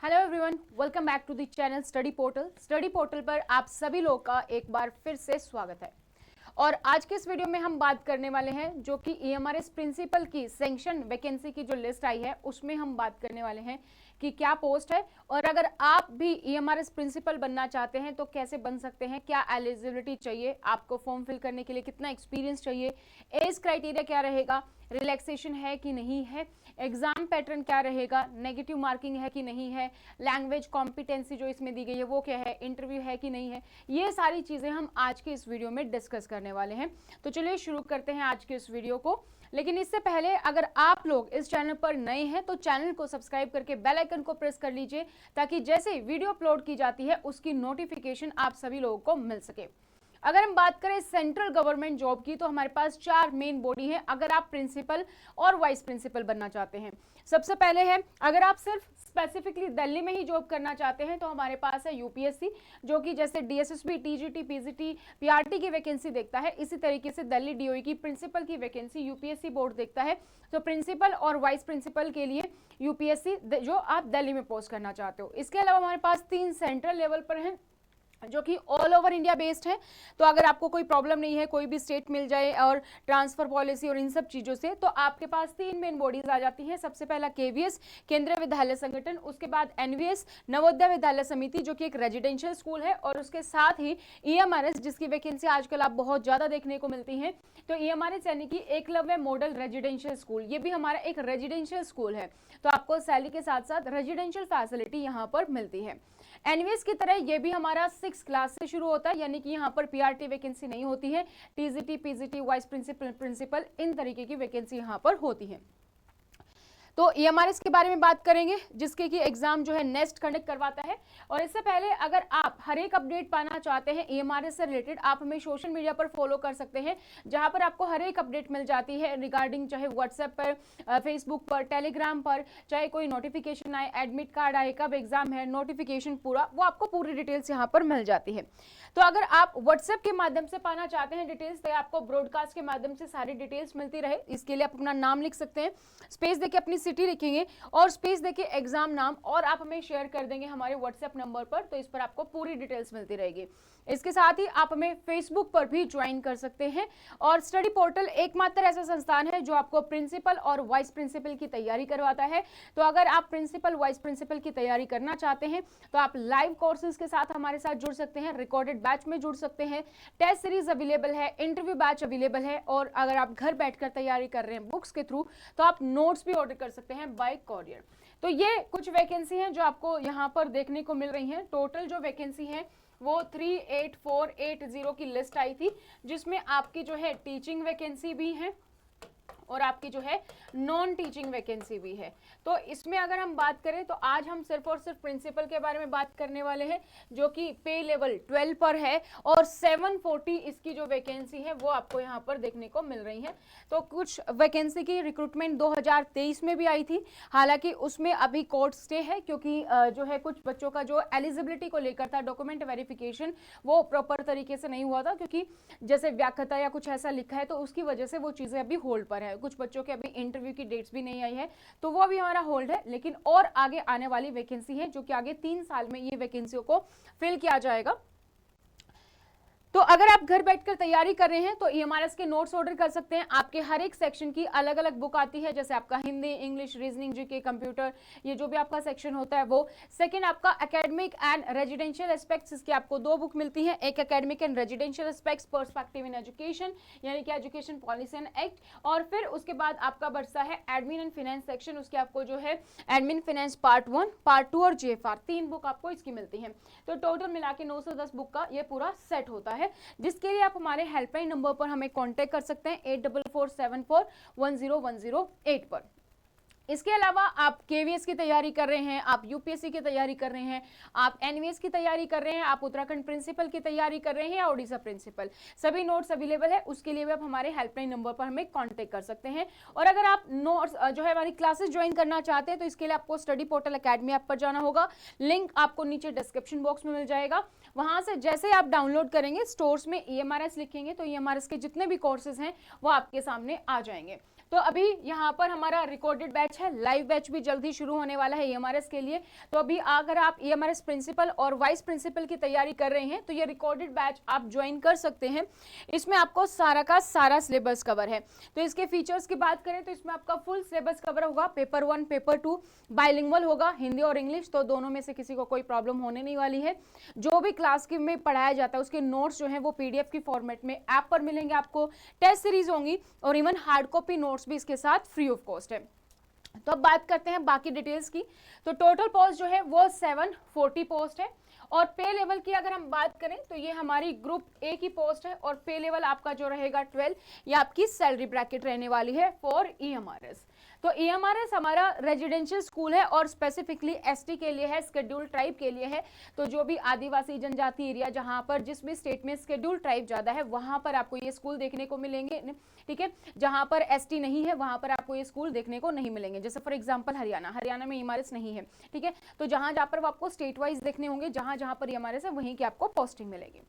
Hello everyone, welcome back to the channel Study Portal. Study Portal पर आप सभी लोगों का एक बार फिर से स्वागत है। और आज के इस वीडियो में हम बात करने वाले हैं जो कि ईएमआरएस प्रिंसिपल की सैंक्शन वैकेंसी की जो लिस्ट आई है उसमें हम बात करने वाले हैं कि क्या पोस्ट है और अगर आप भी ईएमआरएस प्रिंसिपल बनना चाहते हैं तो कैसे बन सकते हैं, क्या एलिजिबिलिटी चाहिए, आपको फॉर्म फिल करने के लिए कितना एक्सपीरियंस चाहिए, एज क्राइटेरिया क्या रहेगा, रिलैक्सेशन है कि नहीं है, एग्जाम पैटर्न क्या रहेगा, नेगेटिव मार्किंग है कि नहीं है, लैंग्वेज कॉम्पिटेंसी जो इसमें दी गई है वो क्या है, इंटरव्यू है कि नहीं है, ये सारी चीजें हम आज के इस वीडियो में डिस्कस करने वाले हैं। तो चलिए शुरू करते हैं आज के इस वीडियो को। लेकिन इससे पहले अगर आप लोग इस चैनल पर नए हैं तो चैनल को सब्सक्राइब करके बेल आइकन को प्रेस कर लीजिए ताकि जैसे वीडियो अपलोड की जाती है उसकी नोटिफिकेशन आप सभी लोगों को मिल सके। अगर हम बात करें सेंट्रल गवर्नमेंट जॉब की तो हमारे पास 4 मेन बॉडी है अगर आप प्रिंसिपल और वाइस प्रिंसिपल बनना चाहते हैं। सबसे पहले है अगर आप सिर्फ स्पेसिफिकली दिल्ली में ही जॉब करना चाहते हैं तो हमारे पास है यूपीएससी, जो कि जैसे डीएसएसबी, टीजीटी, पीजीटी, पीआरटी की वैकेंसी देखता है, इसी तरीके से दिल्ली डीओई की प्रिंसिपल की वैकेंसी यूपीएससी बोर्ड देखता है। तो प्रिंसिपल और वाइस प्रिंसिपल के लिए यूपीएससी जो आप दिल्ली में पोस्ट करना चाहते हो। इसके अलावा हमारे पास 3 सेंट्रल लेवल पर हैं जो कि ऑल ओवर इंडिया बेस्ड है। तो अगर आपको कोई प्रॉब्लम नहीं है, कोई भी स्टेट मिल जाए और ट्रांसफर पॉलिसी और इन सब चीज़ों से, तो आपके पास 3 मेन बॉडीज आ जाती हैं। सबसे पहला केवीएस, केंद्रीय विद्यालय संगठन, उसके बाद एनवीएस, नवोदय विद्यालय समिति जो कि एक रेजिडेंशियल स्कूल है, और उसके साथ ही ईएमआरएस जिसकी वैकेंसी आजकल आप बहुत ज़्यादा देखने को मिलती है। तो ईएमआरएस यानी कि एकलव्य मॉडल रेजिडेंशियल स्कूल, ये भी हमारा एक रेजिडेंशियल स्कूल है। तो आपको सैलरी के साथ साथ रेजिडेंशियल फैसिलिटी यहाँ पर मिलती है। एनवीएस की तरह ये भी हमारा 6 क्लास से शुरू होता है, यानी कि यहाँ पर पीआरटी वैकेंसी नहीं होती है। टीजीटी, पीजीटी, वाइस प्रिंसिपल इन तरीके की वैकेंसी यहाँ पर होती है। तो ईएमआरएस के बारे में बात करेंगे जिसके कि एग्जाम जो है नेक्स्ट कंडक्ट करवाता है। और इससे पहले अगर आप हर एक अपडेट पाना चाहते हैं ईएमआरएस से रिलेटेड, आप हमें सोशल मीडिया पर फॉलो कर सकते हैं जहां पर आपको हर एक अपडेट मिल जाती है रिगार्डिंग, चाहे व्हाट्सएप पर, फेसबुक पर, टेलीग्राम पर, चाहे कोई नोटिफिकेशन आए, एडमिट कार्ड आए, कब एग्जाम है, नोटिफिकेशन पूरा, वो आपको पूरी डिटेल्स यहाँ पर मिल जाती है। तो अगर आप व्हाट्सएप के माध्यम से पाना चाहते हैं डिटेल्स, तो आपको ब्रॉडकास्ट के माध्यम से सारी डिटेल्स मिलती रहे, इसके लिए आप अपना नाम लिख सकते हैं, स्पेस देके अपनी सिटी लिखेंगे और स्पेस देके एग्जाम नाम, और आप हमें शेयर कर देंगे हमारे व्हाट्सएप नंबर पर, तो इस पर आपको पूरी डिटेल्स मिलती रहेगी। इसके साथ ही आप हमें फेसबुक पर भी ज्वाइन कर सकते हैं। और स्टडी पोर्टल एकमात्र ऐसा संस्थान है जो आपको प्रिंसिपल और वाइस प्रिंसिपल की तैयारी करवाता है। तो अगर आप प्रिंसिपल, वाइस प्रिंसिपल की तैयारी करना चाहते हैं तो आप लाइव कोर्सेज के साथ हमारे साथ जुड़ सकते हैं, रिकॉर्डेड बैच में जुड़ सकते हैं, टेस्ट सीरीज अवेलेबल है, इंटरव्यू बैच अवेलेबल है, और अगर आप घर बैठकर तैयारी कर रहे हैं बुक्स के थ्रू तो आप नोट्स भी ऑर्डर कर सकते हैं बाय कॉरियर। तो ये कुछ वैकेंसी हैं जो आपको यहाँ पर देखने को मिल रही हैं। टोटल जो वैकेंसी है वो 38480 की लिस्ट आई थी, जिसमें आपकी जो है टीचिंग वैकेंसी भी है और आपकी जो है नॉन टीचिंग वैकेंसी भी है। तो इसमें अगर हम बात करें तो आज हम सिर्फ और सिर्फ प्रिंसिपल के बारे में बात करने वाले हैं जो कि पे लेवल 12 पर है, और 740 इसकी जो वैकेंसी है वो आपको यहाँ पर देखने को मिल रही है। तो कुछ वैकेंसी की रिक्रूटमेंट 2023 में भी आई थी, हालांकि उसमें अभी कोर्ट स्टे है क्योंकि जो है कुछ बच्चों का जो एलिजिबिलिटी को लेकर था, डॉक्यूमेंट वेरिफिकेशन, वो प्रॉपर तरीके से नहीं हुआ था, क्योंकि जैसे व्याख्याता या कुछ ऐसा लिखा है तो उसकी वजह से वो चीज़ें अभी होल्ड पर है। कुछ बच्चों के अभी इंटरव्यू की डेट्स भी नहीं आई है तो वो अभी हमारा होल्ड है, लेकिन और आगे आने वाली वैकेंसी है जो कि आगे 3 साल में ये वैकेंसियों को फिल किया जाएगा। तो अगर आप घर बैठकर तैयारी कर रहे हैं तो ईएमआरएस के नोट्स ऑर्डर कर सकते हैं। आपके हर एक सेक्शन की अलग अलग बुक आती है, जैसे आपका Hindi, English, reasoning, GK, computer, ये जो भी आपका सेक्शन होता है वो। सेकंड आपका एकेडमिक एंड रेजिडेंशियल एस्पेक्ट्स, इसकी आपको 2 बुक मिलती हैं, एक academic and residential aspects perspective in education, यानी कि एजुकेशन पॉलिसी एंड एक्ट, और फिर उसके बाद आपका बचता है एडमिन एंड फाइनेंस सेक्शन, उसकी आपको जो है एडमिन फाइनेंस पार्ट 1, पार्ट 2 और जेएफआर, 3 बुक आपको इसकी मिलती है। तो टोटल मिला के 910 बुक का ये पूरा सेट होता है, जिसके लिए आप हमारे हेल्पलाइन नंबर पर हमें कांटेक्ट कर सकते हैं 8447410108 पर। इसके अलावा आप केवीएस की तैयारी कर रहे हैं, आप यूपीएससी की तैयारी कर रहे हैं, आप एनवीएस की तैयारी कर रहे हैं, आप उत्तराखंड प्रिंसिपल की तैयारी कर रहे हैं या ओडिशा प्रिंसिपल, सभी नोट्स अवेलेबल है। उसके लिए भी आप हमारे हेल्पलाइन नंबर पर हमें कांटेक्ट कर सकते हैं। और अगर आप नोट्स जो है हमारी क्लासेस ज्वाइन करना चाहते हैं तो इसके लिए आपको स्टडी पोर्टल अकेडमी ऐप पर जाना होगा, लिंक आपको नीचे डिस्क्रिप्शन बॉक्स में मिल जाएगा। वहां से जैसे आप डाउनलोड करेंगे, स्टोर्स में ईएमआरएस लिखेंगे तो ईएमआरएस के जितने भी कोर्सेज हैं वो आपके सामने आ जाएंगे। तो अभी यहाँ पर हमारा रिकॉर्डेड बैच है, लाइव बैच भी जल्दी शुरू होने वाला है EMRS के लिए। तो अभी अगर आप EMRS प्रिंसिपल और वाइस प्रिंसिपल की तैयारी कर रहे हैं तो ये रिकॉर्डेड बैच आप ज्वाइन कर सकते हैं। इसमें आपको सारा का सारा सिलेबस कवर है। तो इसके फीचर्स की बात करें तो इसमें आपका फुल सिलेबस कवर होगा। पेपर 1 पेपर 2 बाइलिंगुअल होगा, हिंदी और इंग्लिश, तो दोनों में से किसी को कोई प्रॉब्लम होने नहीं वाली है। जो भी क्लास के में पढ़ाया जाता है उसके नोट्स जो है वो PDF की फॉर्मेट में ऐप पर मिलेंगे आपको। टेस्ट सीरीज होंगी और इवन हार्ड कॉपी नोट्स भी इसके साथ फ्री ऑफ कॉस्ट है। तो अब बात करते हैं बाकी डिटेल्स की। तो टोटल पोस्ट जो है वो 740 पोस्ट है और पे लेवल की अगर हम बात करें तो ये हमारी ग्रुप A की पोस्ट है और पे लेवल आपका जो रहेगा 12, ये आपकी सैलरी ब्रैकेट रहने वाली है फॉर EMRS। तो EMRS हमारा रेजिडेंशियल स्कूल है और स्पेसिफिकली ST के लिए है, शेड्यूल ट्राइब के लिए है। तो जो भी आदिवासी जनजाति एरिया जहां पर जिस भी स्टेट में शेड्यूल ट्राइब ज्यादा है वहां पर आपको ये स्कूल देखने को मिलेंगे, ठीक है। जहां पर ST नहीं है वहां पर आपको ये स्कूल देखने को नहीं मिलेंगे। जैसे फॉर एग्जांपल हरियाणा में EMRS नहीं है, ठीक है। तो जहां जहां पर आपको स्टेट वाइज देखने होंगे, जहां जहां पर EMRS है वहीं की आपको पोस्टिंग मिलेगी।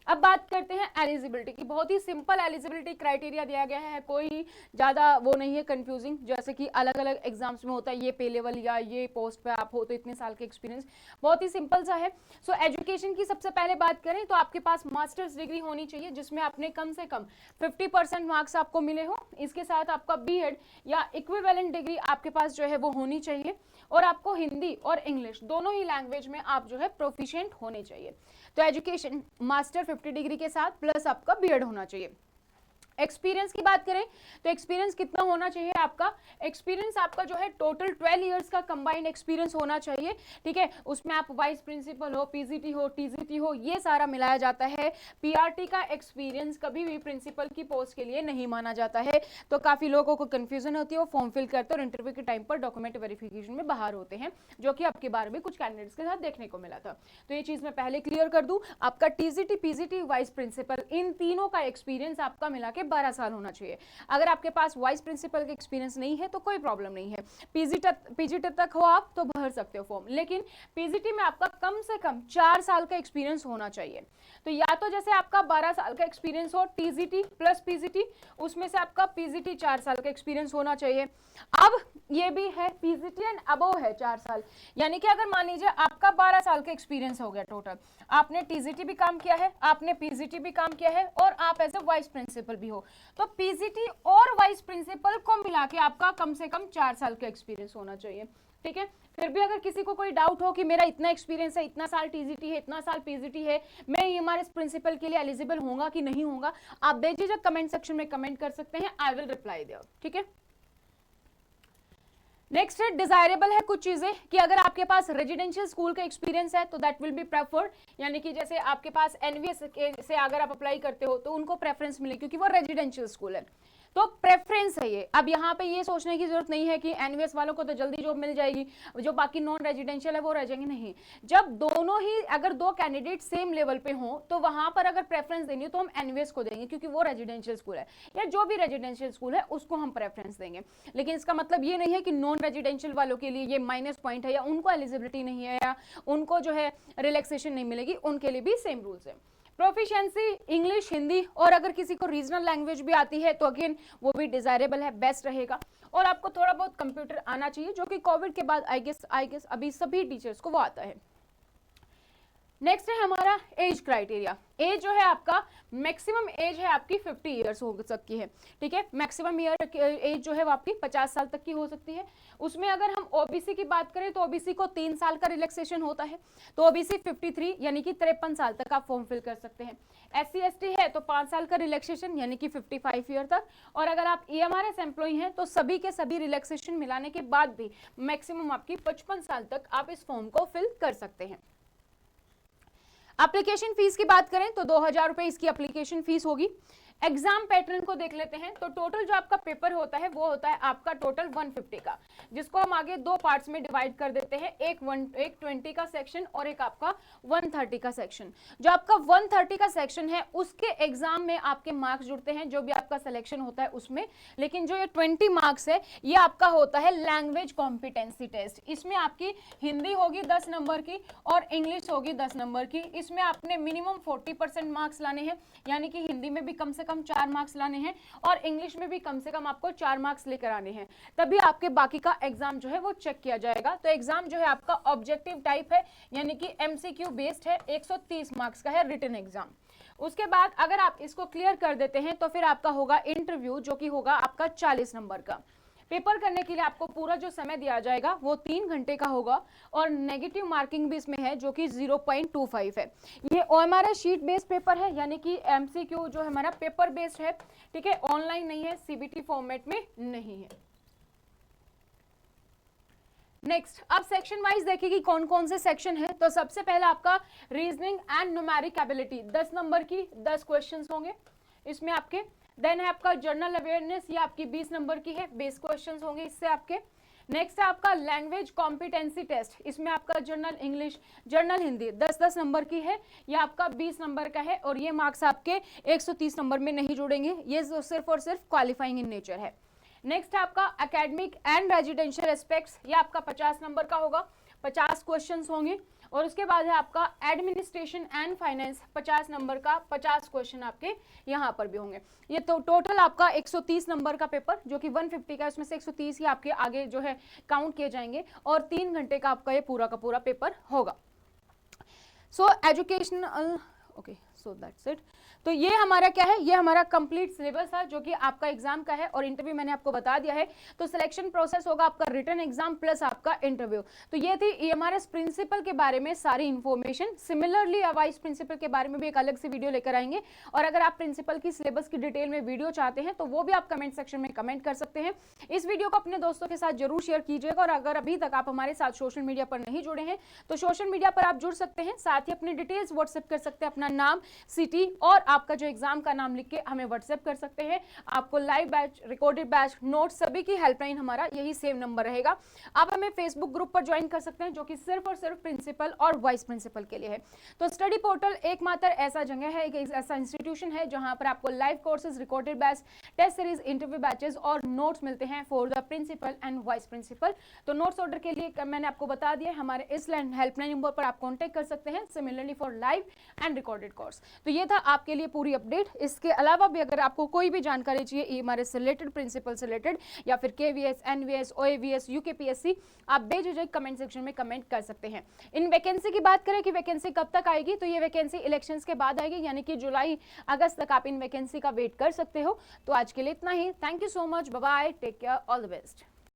अब बात करते हैं एलिजिबिलिटी की। बहुत ही सिंपल एलिजिबिलिटी क्राइटेरिया दिया गया है, कोई ज़्यादा वो नहीं है कंफ्यूजिंग, जैसे कि अलग अलग एग्जाम्स में होता है ये पे लेवल या ये पोस्ट पे आप हो तो इतने साल के एक्सपीरियंस। बहुत ही सिंपल सा है। सो एजुकेशन की सबसे पहले बात करें तो आपके पास मास्टर्स डिग्री होनी चाहिए जिसमें आपने कम से कम 50% मार्क्स आपको मिले हो। इसके साथ आपका BEd या इक्विवेलेंट डिग्री आपके पास जो है वो होनी चाहिए और आपको हिंदी और इंग्लिश दोनों ही लैंग्वेज में आप जो है प्रोफिशिएंट होने चाहिए। तो एजुकेशन मास्टर 50 डिग्री के साथ प्लस आपका BEd होना चाहिए। एक्सपीरियंस की बात करें तो एक्सपीरियंस कितना होना चाहिए आपका? एक्सपीरियंस आपका जो है टोटल 12 इयर्स का कंबाइंड एक्सपीरियंस होना चाहिए, ठीक है। उसमें आप वाइस प्रिंसिपल हो, PGT हो, TGT हो, ये सारा मिलाया जाता है। PRT का एक्सपीरियंस कभी भी प्रिंसिपल की पोस्ट के लिए नहीं माना जाता है। तो काफी लोगों को कंफ्यूजन होती है, वो फॉर्म फिल करते और इंटरव्यू के टाइम पर डॉक्यूमेंट वेरिफिकेशन में बाहर होते हैं, जो कि आपके बारे में कुछ कैंडिडेट्स के साथ देखने को मिला था। तो ये चीज मैं पहले क्लियर कर दूं, आपका TGT, PGT, वाइस प्रिंसिपल इन तीनों का एक्सपीरियंस आपका मिला के 12 साल होना चाहिए। अगर आपके पास वाइस प्रिंसिपल का एक्सपीरियंस नहीं है तो कोई प्रॉब्लम नहीं है, PGT तक हो आप तो भर सकते हो फॉर्म, लेकिन PGT में आपका कम से कम 4 साल का एक्सपीरियंस होना चाहिए। तो या तो जैसे आपका 12 साल का एक्सपीरियंस हो TGT प्लस PGT, उसमें से आपका PGT 4 साल का एक्सपीरियंस होना चाहिए। अब ये भी है PGT एंड अबव है 4 साल, यानी कि अगर मान लीजिए आपका 12 साल का एक्सपीरियंस हो गया टोटल, आपने TGT भी काम किया है, आपने PGT भी काम किया है और आप एज ए वाइस प्रिंसिपल भी हो, तो PGT और वाइस प्रिंसिपल को मिला के आपका कम से कम 4 साल का एक्सपीरियंस होना चाहिए, ठीक है। फिर भी अगर किसी को कोई डाउट हो कि मेरा इतना एक्सपीरियंस है, इतना साल TGT है, इतना साल PGT है, मैं EMRS प्रिंसिपल के लिए एलिजिबल होगा कि नहीं होगा, आप बेझिझक कमेंट सेक्शन में कमेंट कर सकते हैं, आई विल रिप्लाई देयर, ठीक है। नेक्स्ट है डिजायरेबल है कुछ चीजें कि अगर आपके पास रेजिडेंशियल स्कूल का एक्सपीरियंस है तो दैट विल बी प्रेफर्ड, यानी कि जैसे आपके पास NVS से अगर आप अप्लाई करते हो तो उनको प्रेफरेंस मिले क्योंकि वो रेजिडेंशियल स्कूल है, तो प्रेफरेंस है ये। अब यहाँ पे ये सोचने की जरूरत नहीं है कि NVS वालों को तो जल्दी जॉब मिल जाएगी, जो बाकी नॉन रेजिडेंशियल है वो रह जाएंगे, नहीं। जब दोनों ही अगर दो कैंडिडेट सेम लेवल पे हों तो वहां पर अगर प्रेफरेंस देंगे तो हम NVS को देंगे क्योंकि वो रेजिडेंशियल स्कूल है, या जो भी रेजिडेंशियल स्कूल है उसको हम प्रेफरेंस देंगे। लेकिन इसका मतलब ये नहीं है कि नॉन रेजिडेंशियल वालों के लिए ये माइनस पॉइंट है या उनको एलिजिबिलिटी नहीं है या उनको जो है रिलैक्सेशन नहीं मिलेगी, उनके लिए भी सेम रूल्स है। प्रोफिशिएंसी इंग्लिश, हिंदी और अगर किसी को रीजनल लैंग्वेज भी आती है तो अगेन वो भी डिजायरेबल है, बेस्ट रहेगा। और आपको थोड़ा बहुत कंप्यूटर आना चाहिए, जो कि कोविड के बाद आई गेस अभी सभी टीचर्स को वो आता है। नेक्स्ट है हमारा एज क्राइटेरिया। एज जो है आपका मैक्सिमम एज है आपकी 50 इयर्स हो सकती है, ठीक है। मैक्सिमम एज जो है वो आपकी 50 साल तक की हो सकती है। उसमें अगर हम ओबीसी की बात करें तो ओबीसी को 3 साल का रिलैक्सेशन होता है, तो ओबीसी 53 यानी कि 53 साल तक आप फॉर्म फिल कर सकते हैं। SC ST है तो 5 साल का रिलैक्सेशन यानी कि 55 ईयर तक, और अगर आप EMRS एम्प्लॉई हैं तो सभी के सभी रिलैक्सेशन मिलाने के बाद भी मैक्सिमम आपकी 55 साल तक आप इस फॉर्म को फिल कर सकते हैं। एप्लीकेशन फीस की बात करें तो 2000 रुपए इसकी एप्लीकेशन फीस होगी। एग्जाम पैटर्न को देख लेते हैं तो टोटल जो आपका पेपर होता है वो होता है आपका टोटल 150 का, जिसको हम आगे दो पार्ट्स में डिवाइड कर देते हैं, एक 20 का सेक्शन और एक आपका 130 का सेक्शन। जो आपका 130 का सेक्शन है उसके एग्जाम में आपके मार्क्स जुड़ते हैं, जो भी आपका सिलेक्शन होता है उसमें। लेकिन जो ये 20 मार्क्स है ये आपका होता है लैंग्वेज कॉम्पिटेंसी टेस्ट। इसमें आपकी हिंदी होगी 10 नंबर की और इंग्लिश होगी 10 नंबर की। इसमें आपने मिनिमम 40% मार्क्स लाने हैं, यानी कि हिंदी में भी कम से कम कम 4 मार्क्स लाने हैं और इंग्लिश में भी कम से कम आपको 4 मार्क्स लेकर आने हैं, तभी आपके बाकी का एग्जाम जो है वो चेक किया जाएगा। तो एग्जाम जो है आपका ऑब्जेक्टिव टाइप है, यानी कि एमसीक्यू बेस्ड है, 130 मार्क्स का है रिटन एग्जाम। उसके बाद अगर आप इसको क्लियर कर देते हैं तो फिर आपका होगा इंटरव्यू, जो कि होगा आपका 40 नंबर का। पेपर करने के लिए आपको पूरा जो समय दिया जाएगा वो 3 घंटे का होगा और नेगेटिव मार्किंग भी इसमें है, जो कि 0.25 है। ये OMR शीट बेस्ड पेपर है, यानी कि MCQ जो हमारा पेपर बेस्ड है, ठीक है, ऑनलाइन नहीं है, CBT फॉर्मेट में नहीं है। नेक्स्ट, अब सेक्शन वाइज देखिए कि कौन कौन से सेक्शन है। तो सबसे पहला आपका reasoning and numeric ability, 10 number की 10 क्वेश्चंस होंगे इसमें आपके। देन है आपका जनरल अवेयरनेस, ये आपकी 20 नंबर की है, बेस क्वेश्चंस होंगे इससे आपके। नेक्स्ट है आपका लैंग्वेज कॉम्पिटेंसी टेस्ट, इसमें आपका general English, general Hindi 10-10 number की है, ये आपका 20 नंबर का है और ये मार्क्स आपके 130 नंबर में नहीं जोड़ेंगे, ये सिर्फ और सिर्फ क्वालिफाइंग इन नेचर है। नेक्स्ट है आपका एकेडमिक एंड रेजिडेंशियल एस्पेक्ट्स, ये आपका 50 नंबर का होगा, 50 क्वेश्चंस होंगे। और उसके बाद है आपका एडमिनिस्ट्रेशन एंड फाइनेंस, 50 नंबर का 50 क्वेश्चन आपके यहाँ पर भी होंगे। ये तो टोटल आपका 130 नंबर का पेपर, जो कि 150 का, उसमें से 130 ही आपके आगे जो है काउंट किए जाएंगे और 3 घंटे का आपका ये पूरा का पूरा पेपर होगा। So educational, okay, so that's it. तो ये हमारा क्या है, ये हमारा कंप्लीट सिलेबस है जो कि आपका एग्जाम का है और इंटरव्यू मैंने आपको बता दिया है। तो सिलेक्शन प्रोसेस होगा आपका रिटन एग्जाम प्लस आपका इंटरव्यू। तो ये थी EMRS प्रिंसिपल के बारे में सारी इंफॉर्मेशन। सिमिलरली वाइस प्रिंसिपल के बारे में भी एक अलग से वीडियो लेकर आएंगे, और अगर आप प्रिंसिपल की सिलेबस की डिटेल में वीडियो चाहते हैं तो वो भी आप कमेंट सेक्शन में कमेंट कर सकते हैं। इस वीडियो को अपने दोस्तों के साथ जरूर शेयर कीजिएगा, और अगर अभी तक आप हमारे साथ सोशल मीडिया पर नहीं जुड़े हैं तो सोशल मीडिया पर आप जुड़ सकते हैं, साथ ही अपनी डिटेल्स व्हाट्सएप कर सकते हैं, अपना नाम, सिटी और आपका जो एग्जाम का नाम लिख के हमें व्हाट्सएप कर सकते हैं। आपको live batch, recorded batch, notes सभी की हेल्पलाइन हमारा यही सेम नंबर रहेगा। आप हमें फेसबुक ग्रुप पर ज्वाइन कर सकते हैं, जो कि सिर्फ और सिर्फ प्रिंसिपल और वाइस प्रिंसिपल के लिए है। तो स्टडी पोर्टल एकमात्र ऐसा जगह है, एक ऐसा इंस्टीट्यूशन है जहां पर आपको live courses, recorded batch, test series, interview batches और नोट्स मिलते हैं for the principal and vice principal. तो नोट्स ऑर्डर के लिए मैंने आपको बता दिया, हमारे इस हेल्पलाइन नंबर पर आप कॉन्टेक्ट कर सकते हैं, similarly for live and recorded course. तो ये था आपके लिए पूरी अपडेट। इसके अलावा भी अगर आपको कोई भी जानकारी चाहिए EMRS से रिलेटेड, प्रिंसिपल से रिलेटेड, या फिर KVS, NVS, OAVS, UKPSC, आप बेझिझक कमेंट सेक्शन में कमेंट कर सकते हैं। इन वैकेंसी की बात करें कि वैकेंसी कब तक आएगी, तो ये वैकेंसी इलेक्शंस के बाद आएगी, यानी कि जुलाई अगस्त तक आप इन वैकेंसी का वेट कर सकते हो। तो आज के लिए इतना ही। Thank you so much, bye bye, take care, all the best.